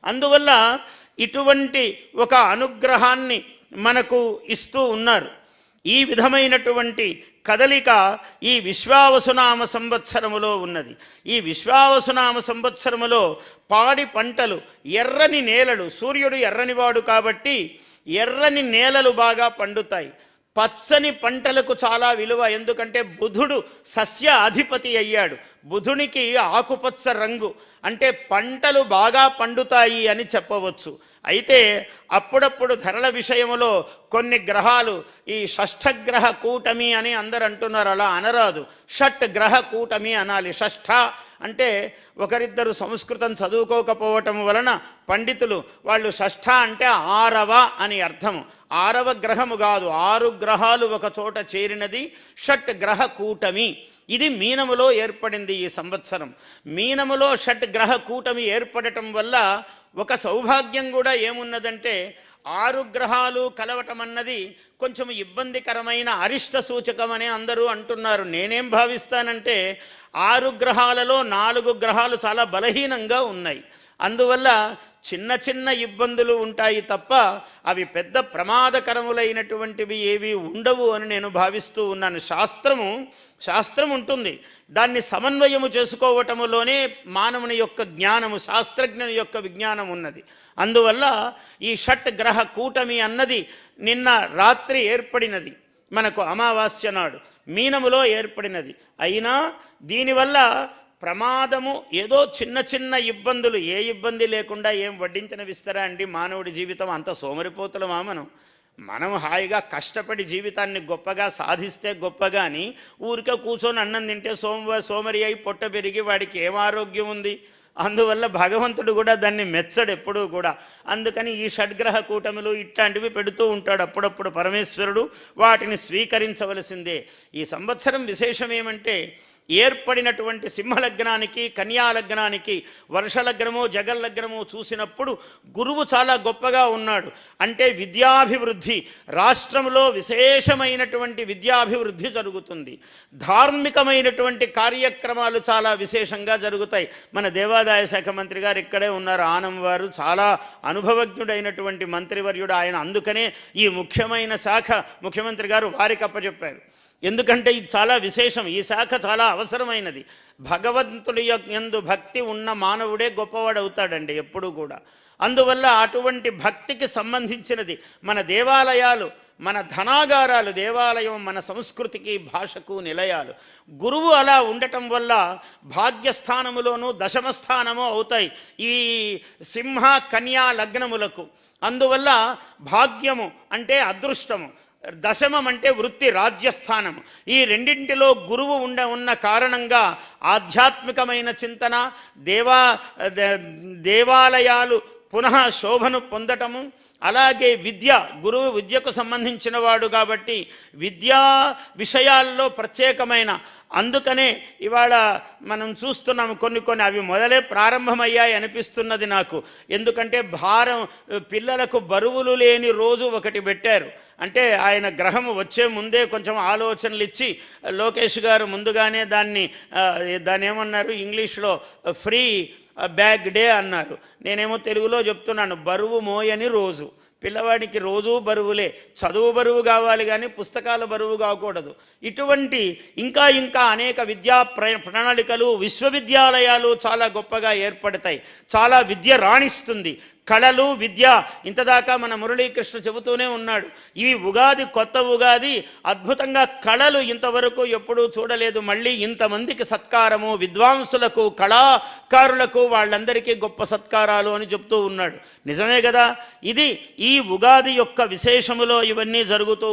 అందువల్ల ఇటువంటి ఒక అనుగ్రహాన్ని మనకు ఇస్తూ ఉన్నారు. ఈ విధమైనటువంటి కదలిక ఈ విశ్వావసునామ సంవత్సరములో ఉన్నది. ఈ విశ్వావసునామ సంవత్సరములో పాడి పంటలు, ఎర్రని నేలలు, సూర్యుడు ఎర్రనివాడు కాబట్టి ఎర్రని నేలలు బాగా పండుతాయి. పచ్చని పంటలకు చాలా విలువ, ఎందుకంటే బుధుడు సస్య అధిపతి అయ్యాడు. బుధునికి ఆకుపచ్చ రంగు అంటే పంటలు బాగా పండుతాయి అని చెప్పవచ్చు. అయితే అప్పుడప్పుడు ధరల విషయంలో కొన్ని గ్రహాలు, ఈ షష్ఠగ్రహ కూటమి అని అందరు అంటున్నారు, అలా అనరాదు, షట్ గ్రహ కూటమి అనాలి. షష్ఠ అంటే ఒకరిద్దరు సంస్కృతం చదువుకోకపోవటం వలన పండితులు వాళ్ళు షష్ఠ అంటే 6వ అని అర్థము. 6వ గ్రహము కాదు, 6 గ్రహాలు ఒక చోట చేరినది షట్ గ్రహ కూటమి. ఇది మీనములో ఏర్పడింది ఈ సంవత్సరం. మీనములో షట్ గ్రహ కూటమి ఏర్పడటం వల్ల ఒక సౌభాగ్యం కూడా ఏమున్నదంటే 6 గ్రహాలు కలవటం అన్నది కొంచెం ఇబ్బందికరమైన అరిష్ట సూచకం అని అందరూ అంటున్నారు. నేనేం భావిస్తానంటే 6 గ్రహాలలో 4 గ్రహాలు చాలా బలహీనంగా ఉన్నాయి. అందువల్ల చిన్న చిన్న ఇబ్బందులు ఉంటాయి తప్ప అవి పెద్ద ప్రమాదకరములైనటువంటివి ఏవి ఉండవు అని నేను భావిస్తూ ఉన్నాను. శాస్త్రం ఉంటుంది, దాన్ని సమన్వయము చేసుకోవటములోనే మానవుని యొక్క జ్ఞానము, శాస్త్రజ్ఞుని యొక్క విజ్ఞానం ఉన్నది. అందువల్ల ఈ షట్ గ్రహ కూటమి అన్నది నిన్న రాత్రి ఏర్పడినది, మనకు అమావాస్య నాడు మీనములో ఏర్పడినది. అయినా దీనివల్ల ప్రమాదము ఏదో చిన్న చిన్న ఇబ్బందులు, ఏ ఇబ్బంది లేకుండా ఏం వడ్డించనివిస్తారా అండి? మానవుడి జీవితం అంత సోమరిపోతులమా? మనం హాయిగా కష్టపడి జీవితాన్ని గొప్పగా సాధిస్తే గొప్పగాని ఊరికే కూర్చొని అన్నం తింటే సోమరి అయి పొట్ట పెరిగి వాడికి ఏం ఆరోగ్యం ఉంది? అందువల్ల భగవంతుడు కూడా దాన్ని మెచ్చడు ఎప్పుడూ కూడా. అందుకని ఈ షడ్గ్రహ కూటములు ఇట్లాంటివి పెడుతూ ఉంటాడు అప్పుడప్పుడు పరమేశ్వరుడు, వాటిని స్వీకరించవలసిందే. ఈ సంవత్సరం విశేషం ఏమంటే ఏర్పడినటువంటి సింహలగ్నానికి కన్యాలగ్నానికి వర్షలగ్నము జగల్లగ్నము చూసినప్పుడు గురువు చాలా గొప్పగా ఉన్నాడు. అంటే విద్యాభివృద్ధి, రాష్ట్రంలో విశేషమైనటువంటి విద్యాభివృద్ధి జరుగుతుంది. ధార్మికమైనటువంటి కార్యక్రమాలు చాలా విశేషంగా జరుగుతాయి. మన దేవాదాయ శాఖ మంత్రి గారు ఇక్కడే ఉన్నారు, ఆనం వారు, చాలా అనుభవజ్ఞుడైనటువంటి మంత్రివర్యుడు ఆయన. అందుకనే ఈ ముఖ్యమైన శాఖ ముఖ్యమంత్రి గారు వారికి అప్పచెప్పారు. ఎందుకంటే ఇది చాలా విశేషం, ఈ శాఖ చాలా అవసరమైనది. భగవంతుడి యందు భక్తి ఉన్న మానవుడే గొప్పవాడు అవుతాడండి ఎప్పుడూ కూడా. అందువల్ల అటువంటి భక్తికి సంబంధించినది మన దేవాలయాలు, మన ధనాగారాలు. దేవాలయం మన సంస్కృతికి భాషకు నిలయాలు. గురువు అలా ఉండటం వల్ల భాగ్యస్థానములోనూ దశమస్థానము అవుతాయి ఈ సింహ కన్యా లగ్నములకు. అందువల్ల భాగ్యము అంటే అదృష్టము, దశమం అంటే వృత్తి రాజ్యస్థానము. ఈ రెండింటిలో గురువు ఉన్న కారణంగా ఆధ్యాత్మికమైన చింతన, దేవాలయాలు పునః శోభను పొందటము, అలాగే విద్య, గురువు విద్యకు సంబంధించిన వాడు కాబట్టి విద్యా విషయాల్లో ప్రత్యేకమైన. అందుకనే ఇవాళ మనం చూస్తున్నాము కొన్ని అవి మొదలే ప్రారంభమయ్యాయి అనిపిస్తున్నది నాకు. ఎందుకంటే పిల్లలకు బరువులు లేని రోజు ఒకటి పెట్టారు. అంటే ఆయన గ్రహము వచ్చే ముందే కొంచెం ఆలోచనలు ఇచ్చి లోకేష్ గారు ముందుగానే దాన్ని ఏమన్నారు ఇంగ్లీష్లో ఫ్రీ బ్యాగ్ డే అన్నారు. నేనేమో తెలుగులో చెప్తున్నాను, బరువు మోయని రోజు. పిల్లవాడికి రోజూ బరువులే, చదువు బరువు కావాలి కానీ పుస్తకాల బరువు కాకూడదు. ఇటువంటి ఇంకా అనేక విద్యా ప్రణాళికలు, విశ్వవిద్యాలయాలు చాలా గొప్పగా ఏర్పడతాయి. చాలా విద్య రాణిస్తుంది, కళలు, విద్య. ఇంతదాకా మన మురళీకృష్ణ చెబుతూనే ఉన్నాడు, ఈ ఉగాది కొత్త ఉగాది, అద్భుతంగా కళలు ఇంతవరకు ఎప్పుడూ చూడలేదు. మళ్ళీ ఇంతమందికి సత్కారము, విద్వాంసులకు, కళాకారులకు, వాళ్ళందరికీ గొప్ప సత్కారాలు అని చెప్తూ ఉన్నాడు. నిజమే కదా? ఇది ఈ ఉగాది యొక్క విశేషములో ఇవన్నీ జరుగుతూ